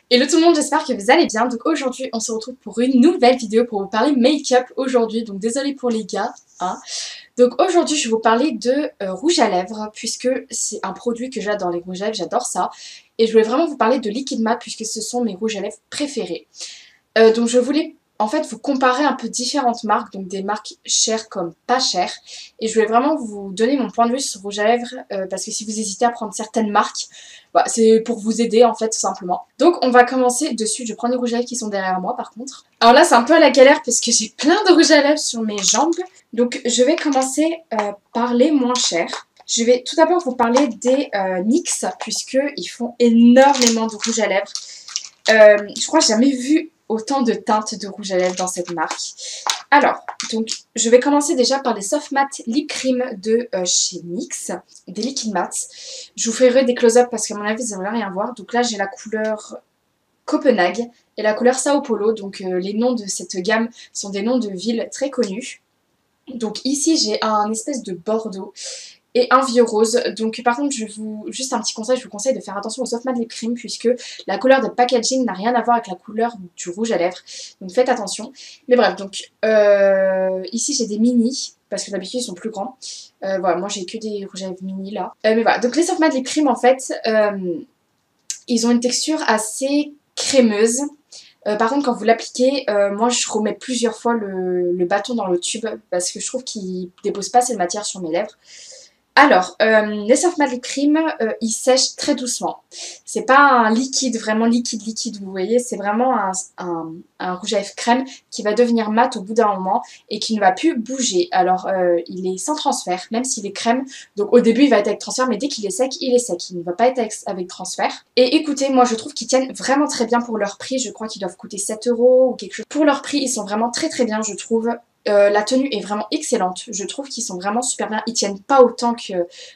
Hello tout le monde, j'espère que vous allez bien. Donc aujourd'hui on se retrouve pour une nouvelle vidéo pour vous parler make-up aujourd'hui. Donc désolée pour les gars, hein. Donc aujourd'hui je vais vous parler de rouge à lèvres puisque c'est un produit que j'adore, les rouges à lèvres, j'adore ça. Et je voulais vraiment vous parler de Liquid Matte puisque ce sont mes rouges à lèvres préférés. Donc je voulais en fait vous comparer un peu différentes marques, donc des marques chères comme pas chères. Et je voulais vraiment vous donner mon point de vue sur rouge à lèvres parce que si vous hésitez à prendre certaines marques, bah, c'est pour vous aider en fait tout simplement. Donc on va commencer dessus, je prends les rouges à lèvres qui sont derrière moi par contre. Alors là c'est un peu à la galère parce que j'ai plein de rouges à lèvres sur mes jambes. Donc je vais commencer par les moins chers. Je vais tout d'abord vous parler des NYX puisqu'ils font énormément de rouge à lèvres. Je crois que j'ai jamais vu autant de teintes de rouge à lèvres dans cette marque. Alors, donc, je vais commencer déjà par les Soft Matte Lip Cream de chez NYX, des Liquid Matte. Je vous ferai des close-up parce qu'à mon avis, vous n'allez rien voir. Donc là, j'ai la couleur Copenhague et la couleur Sao Paulo. Donc, les noms de cette gamme sont des noms de villes très connues. Donc ici, j'ai un espèce de bordeaux et un vieux rose. Donc par contre, juste un petit conseil, je vous conseille de faire attention au Soft Matte Lip Cream puisque la couleur de packaging n'a rien à voir avec la couleur du rouge à lèvres. Donc faites attention. Mais bref, donc ici j'ai des mini parce que d'habitude ils sont plus grands. Voilà, moi j'ai que des rouges à lèvres mini là. Mais voilà, donc les Soft Matte Lip Cream en fait, ils ont une texture assez crémeuse. Par contre, quand vous l'appliquez, moi je remets plusieurs fois le bâton dans le tube parce que je trouve qu'il dépose pas assez de matière sur mes lèvres. Alors, les Soft Matte Lip Cream, ils sèchent très doucement. C'est pas un liquide, vraiment liquide, vous voyez. C'est vraiment un rouge à lèvres crème qui va devenir mat au bout d'un moment et qui ne va plus bouger. Alors, il est sans transfert, même s'il est crème. Donc, au début, il va être avec transfert, mais dès qu'il est sec, il est sec. Il ne va pas être avec transfert. Et écoutez, moi, je trouve qu'ils tiennent vraiment très bien pour leur prix. Je crois qu'ils doivent coûter 7 € ou quelque chose. Pour leur prix, ils sont vraiment très bien, je trouve. La tenue est vraiment excellente, je trouve qu'ils sont vraiment super bien, ils tiennent pas autant que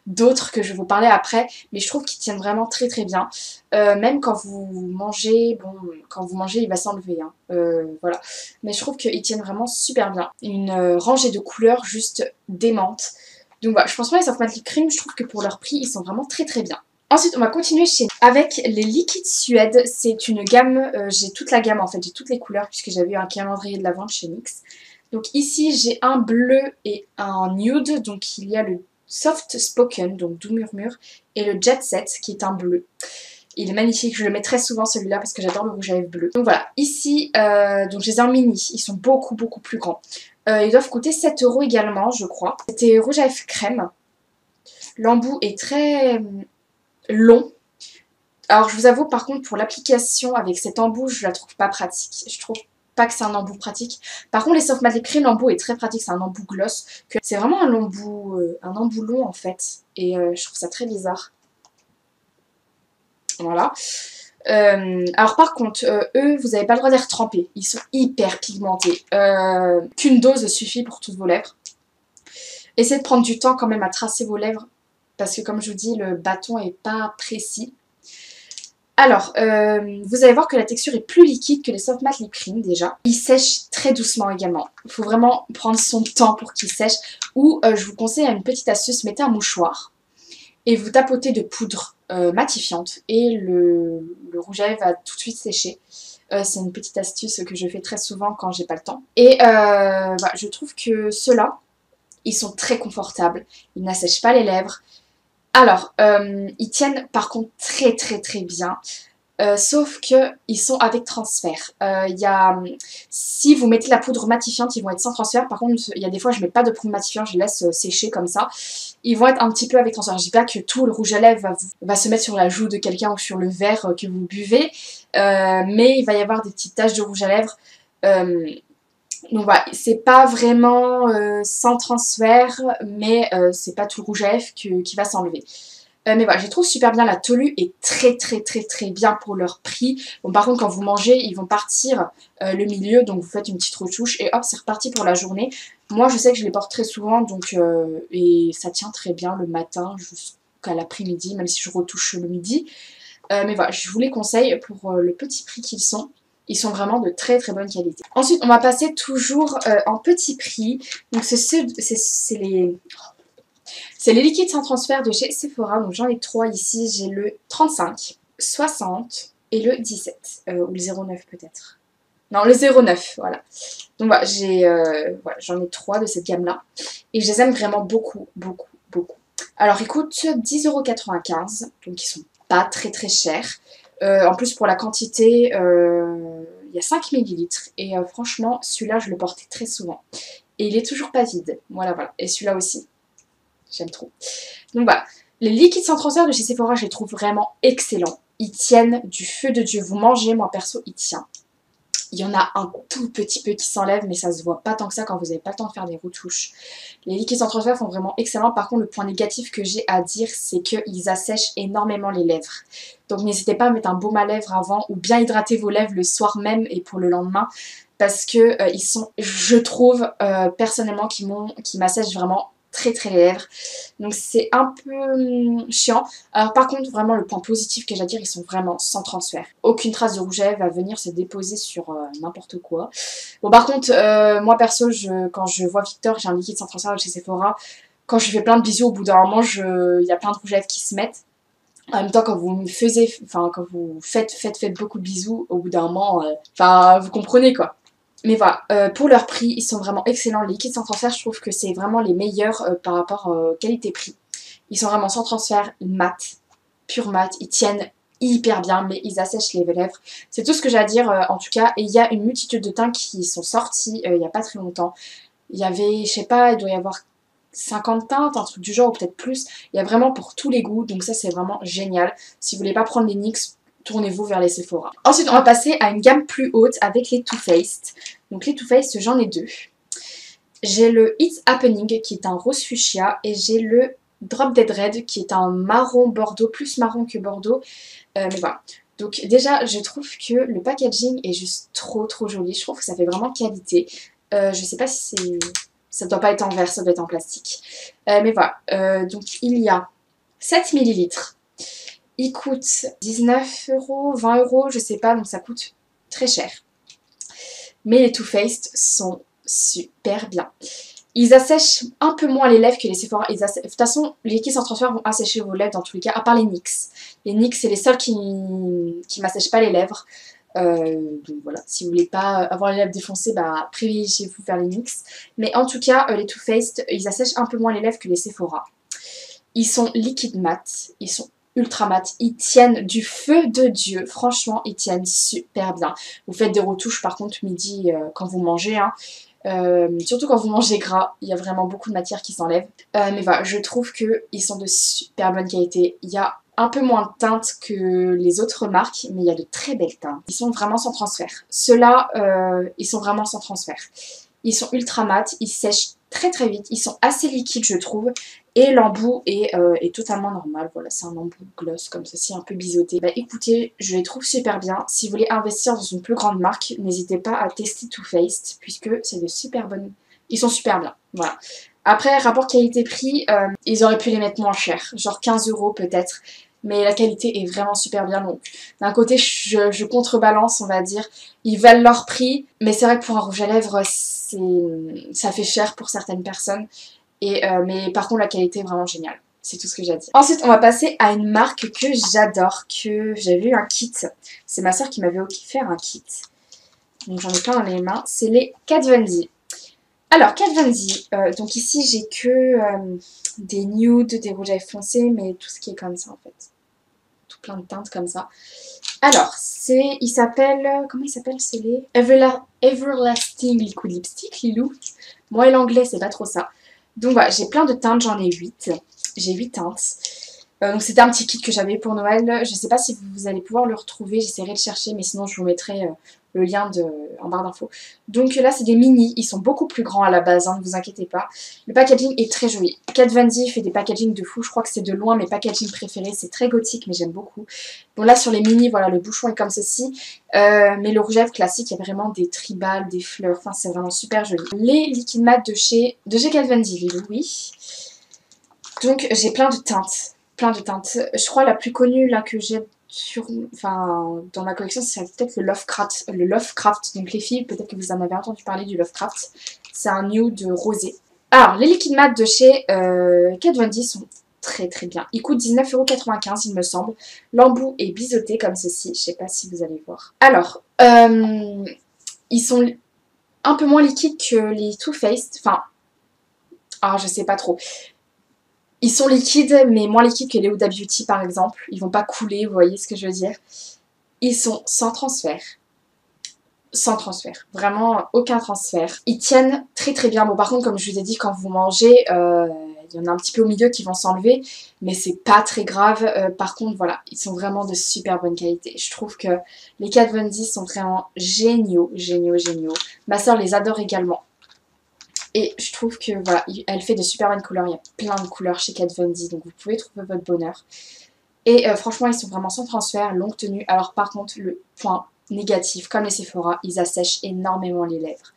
d'autres que je vais vous parler après, mais je trouve qu'ils tiennent vraiment très bien. Même quand vous mangez, bon, quand vous mangez il va s'enlever, hein. Voilà. Mais je trouve qu'ils tiennent vraiment super bien. Une rangée de couleurs juste démente. Donc voilà, je pense pas les Soft Matte Lip Cream, je trouve que pour leur prix ils sont vraiment très bien. Ensuite, on va continuer avec les Liquid Suède. C'est une gamme, j'ai toute la gamme en fait, j'ai toutes les couleurs puisque j'avais eu un calendrier de la vente chez NYX. Donc ici, j'ai un bleu et un nude. Donc il y a le Soft Spoken, donc doux murmure, et le Jet Set qui est un bleu. Il est magnifique, je le mets très souvent celui-là parce que j'adore le rouge à lèvres bleu. Donc voilà, ici, donc je les ai en mini, ils sont beaucoup plus grands. Ils doivent coûter 7 € également, je crois. C'était rouge à lèvres crème. L'embout est très long. Alors je vous avoue par contre pour l'application avec cet embout je la trouve pas pratique. Je trouve pas que c'est un embout pratique. Par contre les Soft Matte Lip Cream, l'embout est très pratique, c'est un embout gloss. C'est vraiment un embout long en fait. Et je trouve ça très bizarre. Voilà. Alors par contre, eux, vous n'avez pas le droit d'y retremper. Ils sont hyper pigmentés. Qu'une dose suffit pour toutes vos lèvres. Essayez de prendre du temps quand même à tracer vos lèvres. Parce que comme je vous dis, le bâton est pas précis. Alors, vous allez voir que la texture est plus liquide que les Soft Matte Lip Cream déjà. Il sèche très doucement également. Il faut vraiment prendre son temps pour qu'il sèche. Ou je vous conseille une petite astuce, mettez un mouchoir et vous tapotez de poudre matifiante et le rouge à lèvres va tout de suite sécher. C'est une petite astuce que je fais très souvent quand j'ai pas le temps. Et voilà, je trouve que ceux-là, ils sont très confortables. Ils n'assèchent pas les lèvres. Alors, ils tiennent par contre très bien, sauf qu'ils sont avec transfert. Si vous mettez la poudre matifiante, ils vont être sans transfert. Par contre, il y a des fois, je mets pas de poudre matifiante, je les laisse sécher comme ça. Ils vont être un petit peu avec transfert. Je dis pas que tout le rouge à lèvres va se mettre sur la joue de quelqu'un ou sur le verre que vous buvez, mais il va y avoir des petites taches de rouge à lèvres. Donc voilà, c'est pas vraiment sans transfert, mais c'est pas tout le rouge à lèvres qui va s'enlever. Mais voilà, je les trouve super bien, la tenue est très bien pour leur prix. Bon par contre quand vous mangez, ils vont partir le milieu, donc vous faites une petite retouche et hop c'est reparti pour la journée. Moi je sais que je les porte très souvent, donc et ça tient très bien le matin jusqu'à l'après-midi, même si je retouche le midi. Mais voilà, je vous les conseille pour le petit prix qu'ils sont. Ils sont vraiment de très bonne qualité. Ensuite, on va passer toujours en petit prix. Donc, c'est les liquides sans transfert de chez Sephora. Donc, j'en ai trois ici. J'ai le 35, 60 et le 17, ou le 09 peut-être. Non, le 09, voilà. Donc voilà, voilà, j'en ai 3 de cette gamme-là. Et je les aime vraiment beaucoup, beaucoup, beaucoup. Alors ils coûtent 10,95 €, donc ils sont pas très très chers. En plus pour la quantité, il y a 5 millilitres. Et franchement, celui-là je le portais très souvent. Et il est toujours pas vide. Voilà, voilà. Et celui-là aussi. J'aime trop. Donc voilà. Les liquides sans transfert de chez Sephora, je les trouve vraiment excellents. Ils tiennent du feu de Dieu. Vous mangez, moi perso, il tient. Il y en a un tout petit peu qui s'enlève, mais ça se voit pas tant que ça quand vous n'avez pas le temps de faire des retouches. Les liquides sans transfert sont vraiment excellents. Par contre, le point négatif que j'ai à dire, c'est qu'ils assèchent énormément les lèvres. Donc n'hésitez pas à mettre un baume à lèvres avant ou bien hydrater vos lèvres le soir même et pour le lendemain. Parce que ils sont, je trouve, personnellement, qui m'assèchent vraiment très très les lèvres. Donc c'est un peu chiant. Alors par contre, vraiment le point positif que j'ai à dire, ils sont vraiment sans transfert. Aucune trace de rouge à lèvres va venir se déposer sur n'importe quoi. Bon par contre, moi perso, quand je vois Victor, j'ai un liquide sans transfert de chez Sephora. Quand je fais plein de bisous, au bout d'un moment, il y a plein de rouge à lèvres qui se mettent. En même temps, quand vous quand vous faites beaucoup de bisous, au bout d'un moment, vous comprenez quoi. Mais voilà, pour leur prix, ils sont vraiment excellents. Les liquides sans transfert, je trouve que c'est vraiment les meilleurs par rapport qualité-prix. Ils sont vraiment sans transfert, mat, pur mat. Ils tiennent hyper bien, mais ils assèchent les lèvres. C'est tout ce que j'ai à dire en tout cas. Et il y a une multitude de teintes qui sont sorties il n'y a pas très longtemps. Il y avait, je sais pas, il doit y avoir 50 teintes, un truc du genre, ou peut-être plus. Il y a vraiment pour tous les goûts, donc ça c'est vraiment génial. Si vous voulez pas prendre les NYX, tournez-vous vers les Sephora. Ensuite, on va passer à une gamme plus haute avec les Too Faced. Donc les Too Faced, j'en ai 2. J'ai le It's Happening qui est un rose fuchsia et j'ai le Drop Dead Red qui est un marron bordeaux, plus marron que bordeaux. Mais voilà. Donc déjà, je trouve que le packaging est juste trop trop joli. Je trouve que ça fait vraiment qualité. Je sais pas si c'est... Ça doit pas être en verre, ça doit être en plastique. Mais voilà. Donc il y a 7 millilitres. Il coûte 19 €, 20 €, je sais pas, donc ça coûte très cher. Mais les Too Faced sont super bien. Ils assèchent un peu moins les lèvres que les Sephora. De toute façon, les liquides sans transfert vont assécher vos lèvres dans tous les cas, à part les NYX. Les NYX, c'est les seuls qui m'assèchent pas les lèvres. Donc voilà, si vous voulez pas avoir les lèvres défoncées, bah privilégiez-vous vers les NYX. Mais en tout cas, les Too Faced, ils assèchent un peu moins les lèvres que les Sephora. Ils sont liquide mat, ils sont ultra mat, ils tiennent du feu de Dieu, franchement ils tiennent super bien. Vous faites des retouches par contre midi quand vous mangez, hein. Surtout quand vous mangez gras, il y a vraiment beaucoup de matière qui s'enlève. Mais voilà, je trouve qu'ils sont de super bonne qualité. Il y a un peu moins de teintes que les autres marques, mais il y a de très belles teintes. Ils sont vraiment sans transfert. Ceux-là, ils sont vraiment sans transfert. Ils sont ultra mat, ils sèchent très très vite, ils sont assez liquides je trouve. Et l'embout est totalement normal. Voilà, c'est un embout gloss comme ceci, un peu biseauté. Bah écoutez, je les trouve super bien. Si vous voulez investir dans une plus grande marque, n'hésitez pas à tester Too Faced, puisque c'est de super bonnes... Ils sont super bien, voilà. Après, rapport qualité-prix, ils auraient pu les mettre moins cher, genre 15 € peut-être. Mais la qualité est vraiment super bien. Donc d'un côté, je contrebalance, on va dire. Ils valent leur prix, mais c'est vrai que pour un rouge à lèvres, ça fait cher pour certaines personnes. Mais par contre la qualité est vraiment géniale. C'est tout ce que j'ai à dire. Ensuite on va passer à une marque que j'adore, que j'avais eu un kit. C'est ma soeur qui m'avait offert un kit. Donc j'en ai plein dans les mains. C'est les Kat Von D. Alors Kat Von D, donc ici j'ai que des nudes, des rouges à lèvres foncés, mais tout ce qui est comme ça en fait. Tout plein de teintes comme ça. Alors il s'appelle, comment il s'appelle? C'est les Everlasting Liquid Lipstick, Lilou. Moi et l'anglais c'est pas trop ça. Donc voilà, j'ai plein de teintes, j'en ai 8. J'ai 8 teintes. Donc c'était un petit kit que j'avais pour Noël. Je ne sais pas si vous allez pouvoir le retrouver, j'essaierai de chercher, mais sinon je vous mettrai le lien en barre d'infos. Donc là c'est des mini, ils sont beaucoup plus grands à la base, hein, ne vous inquiétez pas. Le packaging est très joli. Kat Von D fait des packagings de fou, je crois que c'est de loin mes packagings préférés. C'est très gothique mais j'aime beaucoup. Bon là sur les mini, voilà, le bouchon est comme ceci. Mais le rouge à lèvres classique, il y a vraiment des tribales, des fleurs, enfin c'est vraiment super joli. Les liquides mat de chez Kat Von D, oui. Donc j'ai plein de teintes. Plein de teintes. Je crois la plus connue là que j'ai dans ma collection, c'est peut-être le Lovecraft. Le Lovecraft. Donc les filles, peut-être que vous en avez entendu parler du Lovecraft. C'est un nude rosé. Alors, les liquides mat de chez Kat Von D sont très très bien. Il coûte 19,95 € il me semble. L'embout est biseauté comme ceci. Je sais pas si vous allez voir. Alors, ils sont un peu moins liquides que les Too Faced. Enfin, je sais pas trop. Ils sont liquides, mais moins liquides que les Huda Beauty par exemple. Ils vont pas couler, vous voyez ce que je veux dire. Ils sont sans transfert. Sans transfert. Vraiment, aucun transfert. Ils tiennent très très bien. Bon, par contre, comme je vous ai dit, quand vous mangez, il y en a un petit peu au milieu qui vont s'enlever, mais c'est pas très grave. Par contre, voilà, ils sont vraiment de super bonne qualité. Je trouve que les Kat Von D sont vraiment géniaux, géniaux, géniaux. Ma soeur les adore également. Et je trouve que, voilà, elle fait de super bonnes couleurs. Il y a plein de couleurs chez Kat Von D, donc vous pouvez trouver votre bonheur. Et franchement, ils sont vraiment sans transfert, longue tenue. Alors par contre, le point négatif, comme les Sephora, ils assèchent énormément les lèvres.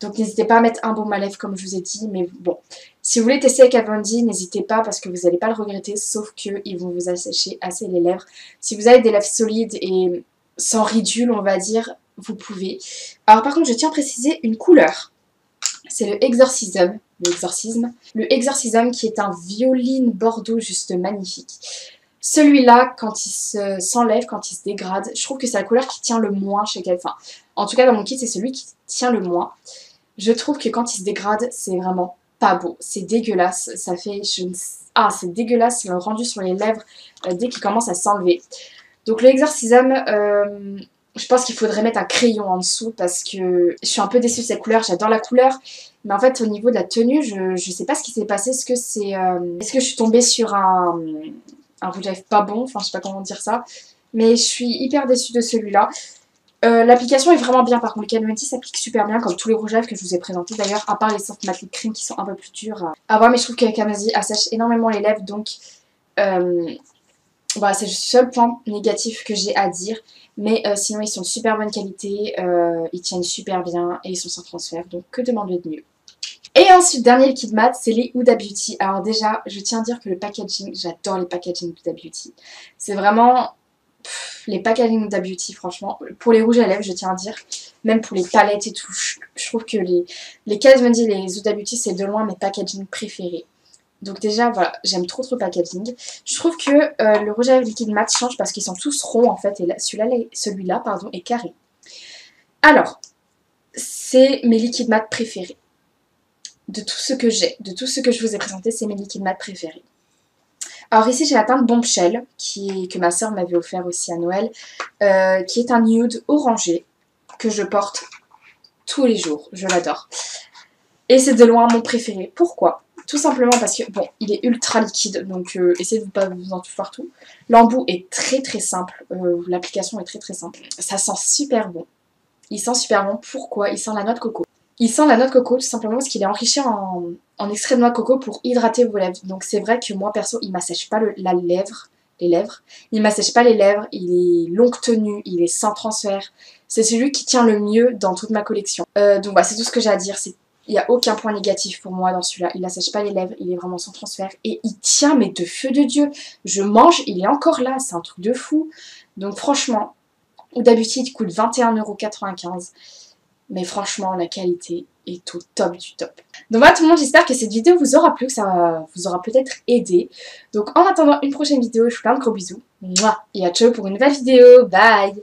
Donc n'hésitez pas à mettre un baume à lèvres comme je vous ai dit. Mais bon, si vous voulez tester avec Kat Von D, n'hésitez pas parce que vous n'allez pas le regretter. Sauf qu'ils vont vous assécher assez les lèvres. Si vous avez des lèvres solides et sans ridule, on va dire, vous pouvez. Alors par contre, je tiens à préciser une couleur. C'est le Exorcism. Le Exorcism qui est un violine bordeaux juste magnifique. Celui-là, quand il s'enlève, quand il se dégrade, je trouve que c'est la couleur qui tient le moins chez quelqu'un. Enfin, en tout cas, dans mon kit, c'est celui qui tient le moins. Je trouve que quand il se dégrade, c'est vraiment pas beau. C'est dégueulasse. Ça fait... c'est dégueulasse le rendu sur les lèvres dès qu'il commence à s'enlever. Donc le Exorcism, je pense qu'il faudrait mettre un crayon en dessous parce que je suis un peu déçue de cette couleur. J'adore la couleur. Mais en fait, au niveau de la tenue, je sais pas ce qui s'est passé. Est-ce que je suis tombée sur un rouge à lèvres pas bon, enfin je sais pas comment dire ça, mais je suis hyper déçue de celui-là. L'application est vraiment bien, par contre le Kat Von D s'applique super bien, comme tous les rouges à lèvres que je vous ai présentés d'ailleurs, à part les Soft Matte Lip Cream qui sont un peu plus durs à voir, mais je trouve que Kat Von D assèche énormément les lèvres, donc voilà, c'est le seul point négatif que j'ai à dire, mais sinon ils sont de super bonne qualité, ils tiennent super bien et ils sont sans transfert, donc que demander de mieux. Et ensuite, dernier liquide mat, c'est les Huda Beauty. Alors déjà, je tiens à dire que le packaging, j'adore les packaging Huda Beauty. C'est vraiment les packaging Huda Beauty, franchement. Pour les rouges à lèvres, je tiens à dire, même pour les palettes et tout, je trouve que les Kat Von D, les Huda Beauty, c'est de loin mes packaging préférés. Donc déjà, voilà, j'aime trop le packaging. Je trouve que le rouge à lèvres liquide mat change parce qu'ils sont tous ronds en fait, et celui-là est carré. Alors, c'est mes liquides mat préférés. De tout ce que j'ai, de tout ce que je vous ai présenté, c'est mes liquides mat préférés. Alors ici j'ai la teinte Bombshell, que ma soeur m'avait offert aussi à Noël, qui est un nude orangé que je porte tous les jours, je l'adore. Et c'est de loin mon préféré. Pourquoi? Tout simplement parce que, bon, il est ultra liquide, donc essayez de ne pas vous en toucher partout. L'embout est très très simple, l'application est très très simple. Ça sent super bon. Il sent super bon, pourquoi? Il sent la noix de coco. Il sent la noix de coco tout simplement parce qu'il est enrichi en extrait de noix de coco pour hydrater vos lèvres. Donc c'est vrai que moi perso, il m'assèche pas les lèvres. Il m'assèche pas les lèvres, il est longue tenue, il est sans transfert. C'est celui qui tient le mieux dans toute ma collection. Donc voilà, c'est tout ce que j'ai à dire. Il n'y a aucun point négatif pour moi dans celui-là. Il n'assèche pas les lèvres, il est vraiment sans transfert. Et il tient, mais de feu de Dieu. Je mange, il est encore là, c'est un truc de fou. Donc franchement, Huda Beauty il coûte 21,95 €. Mais franchement, la qualité est au top du top. Donc voilà tout le monde, j'espère que cette vidéo vous aura plu, que ça vous aura peut-être aidé. Donc en attendant une prochaine vidéo, je vous fais plein de gros bisous. Mouah, et à ciao pour une nouvelle vidéo. Bye!